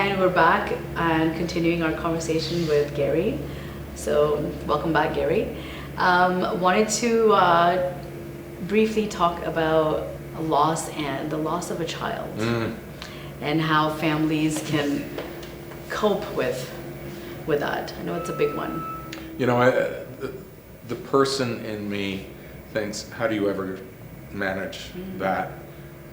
And we're back and continuing our conversation with Gary. So welcome back, Gary. Wanted to briefly talk about loss and the loss of a child and how families can cope with that. I know it's a big one. You know, the person in me thinks, how do you ever manage that?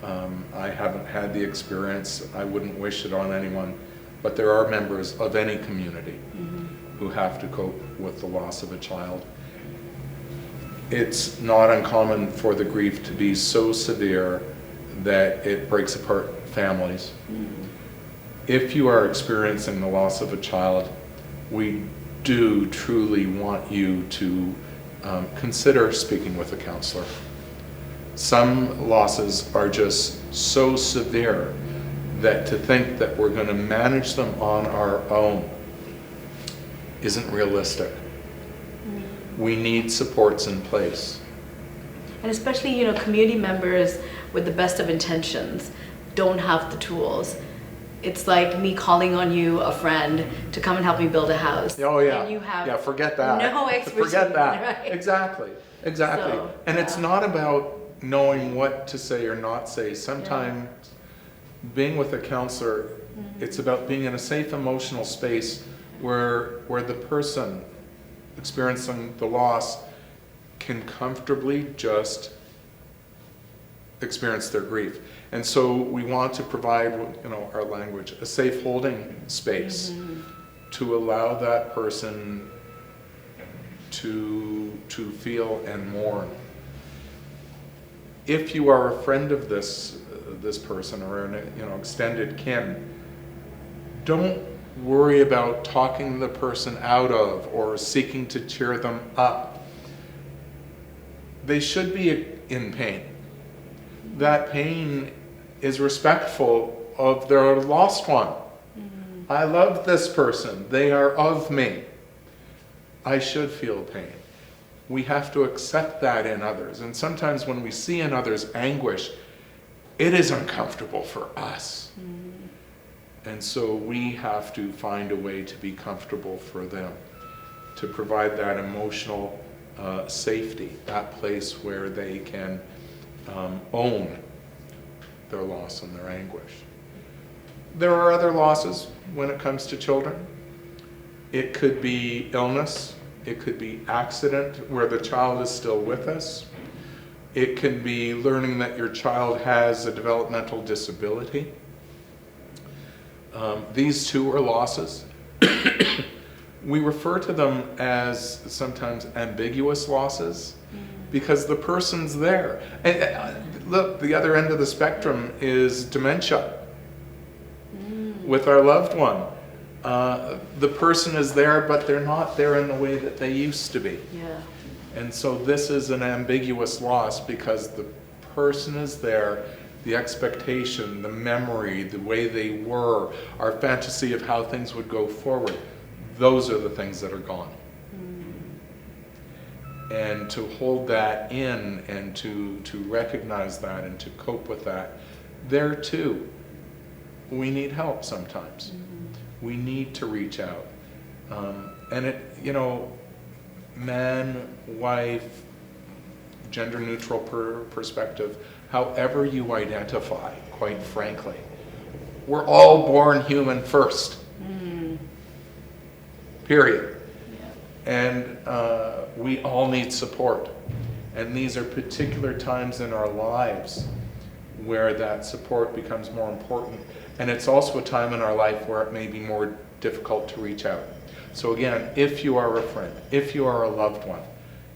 I haven't had the experience. I wouldn't wish it on anyone. But there are members of any community who have to cope with the loss of a child. It's not uncommon for the grief to be so severe that it breaks apart families. If you are experiencing the loss of a child, we do truly want you to consider speaking with a counselor. Some losses are just so severe that to think that we're going to manage them on our own isn't realistic. We need supports in place. And especially, you know, community members with the best of intentions don't have the tools. It's like me calling on you, a friend, to come and help me build a house. Oh yeah, and you have yeah, forget that. No expertise. Forget that, right? exactly. So, and it's not about knowing what to say or not say. Sometimes being with a counselor, it's about being in a safe emotional space where the person experiencing the loss can comfortably just experience their grief. And so we want to provide, you know, our language, a safe holding space to allow that person to feel and mourn. If you are a friend of this person or an extended kin, don't worry about talking the person out of or seeking to cheer them up. They should be in pain. That pain is respectful of their lost one. I love this person. They are of me. I should feel pain. We have to accept that in others. And sometimes when we see in others anguish, it is uncomfortable for us. And so we have to find a way to be comfortable for them, to provide that emotional safety, that place where they can own their loss and their anguish. There are other losses when it comes to children. It could be illness. It could be accident where the child is still with us. It can be learning that your child has a developmental disability. These two are losses. We refer to them as sometimes ambiguous losses because the person's there. And look, the other end of the spectrum is dementia with our loved one. The person is there, but they're not there in the way that they used to be. Yeah. And so this is an ambiguous loss because the person is there, the expectation, the memory, the way they were, our fantasy of how things would go forward, those are the things that are gone. And to hold that in and to recognize that and to cope with that, there too, we need help sometimes. We need to reach out. And it, you know, man, wife, gender neutral perspective, however you identify, quite frankly, we're all born human first. Period. And we all need support. And these are particular times in our lives where that support becomes more important. And it's also a time in our life where it may be more difficult to reach out. So again, if you are a friend, if you are a loved one,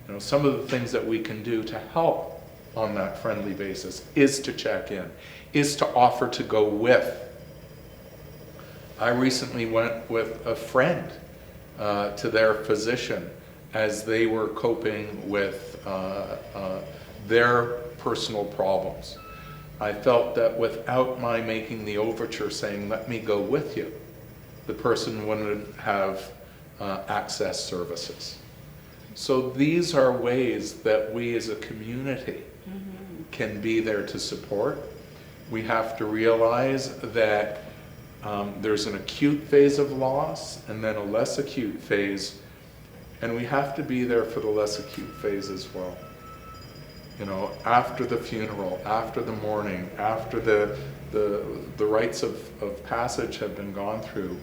you know, some of the things that we can do to help on that friendly basis is to check in, is to offer to go with. I recently went with a friend to their physician as they were coping with their personal problems. I felt that without my making the overture saying, let me go with you, the person wouldn't have access services. So these are ways that we as a community can be there to support. We have to realize that There's an acute phase of loss and then a less acute phase, and we have to be there for the less acute phase as well. You know, after the funeral, after the mourning, after the rites of passage have been gone through,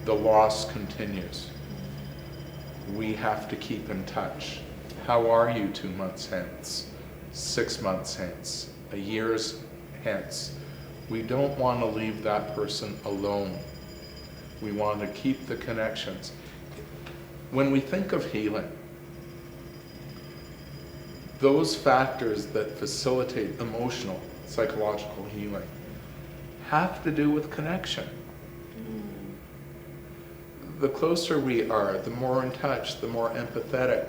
the loss continues. We have to keep in touch. How are you 2 months hence, 6 months hence, a year's hence? We don't want to leave that person alone. We want to keep the connections. When we think of healing, those factors that facilitate emotional, psychological healing have to do with connection. The closer we are, the more in touch, the more empathetic.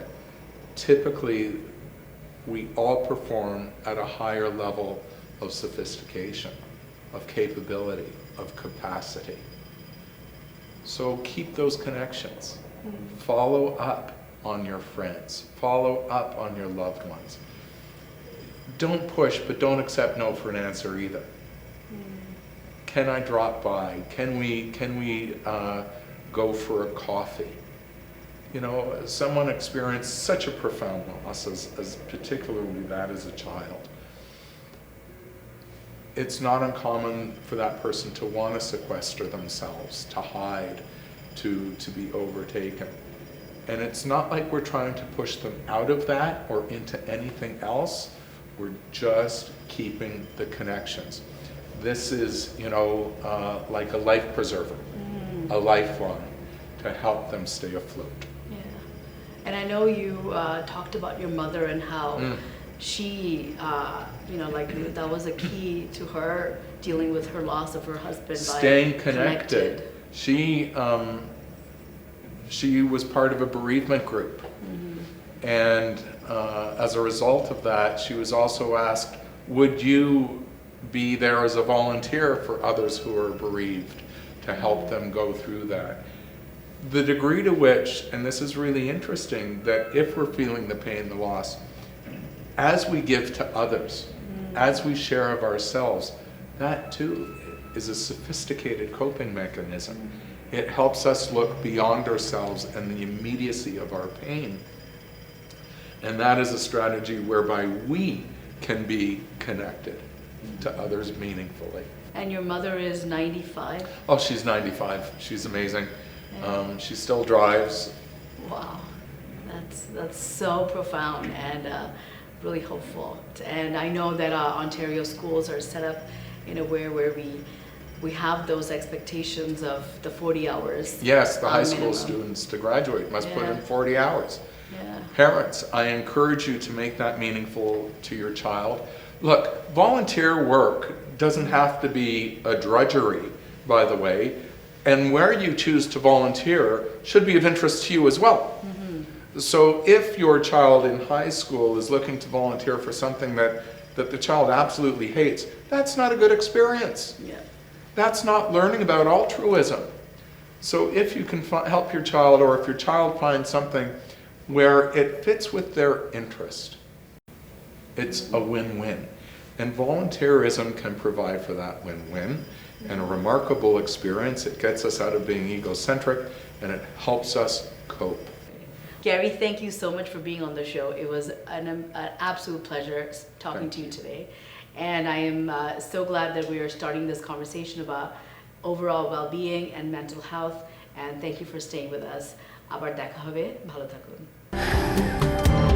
Typically, we all perform at a higher level of sophistication, of capability, of capacity. So keep those connections. Follow up on your friends. Follow up on your loved ones. Don't push, but don't accept no for an answer either. Can I drop by? Can we go for a coffee? You know, someone experienced such a profound loss as particularly that as a child. It's not uncommon for that person to want to sequester themselves, to hide, to be overtaken. And it's not like we're trying to push them out of that or into anything else. We're just keeping the connections. This is, you know, like a life preserver, a lifeline to help them stay afloat. Yeah. And I know you talked about your mother and how she, you know, like that was a key to her dealing with her loss of her husband. Staying connected. She was part of a bereavement group. And as a result of that, she was also asked, would you be there as a volunteer for others who are bereaved to help them go through that? The degree to which, and this is really interesting, that if we're feeling the pain, the loss, as we give to others, as we share of ourselves, that too is a sophisticated coping mechanism. It helps us look beyond ourselves and the immediacy of our pain. And that is a strategy whereby we can be connected to others meaningfully. And your mother is 95? Oh, she's 95. She's amazing. Yeah. She still drives. Wow, that's so profound and really hopeful. And I know that Ontario schools are set up in a way where we have those expectations of the 40 hours. Yes, the high school students to graduate must put in 40 hours. Yeah. Parents, I encourage you to make that meaningful to your child. Look, volunteer work doesn't have to be a drudgery, by the way, and where you choose to volunteer should be of interest to you as well. So if your child in high school is looking to volunteer for something that the child absolutely hates, that's not a good experience. Yeah. That's not learning about altruism. So if you can help your child, or if your child finds something where it fits with their interest, it's a win-win. And volunteerism can provide for that win-win and a remarkable experience. It gets us out of being egocentric and it helps us cope. Gary, thank you so much for being on the show. It was an absolute pleasure talking to you today. And I am so glad that we are starting this conversation about overall well-being and mental health. And thank you for staying with us. Abar dekha hobe, bhalo thakun.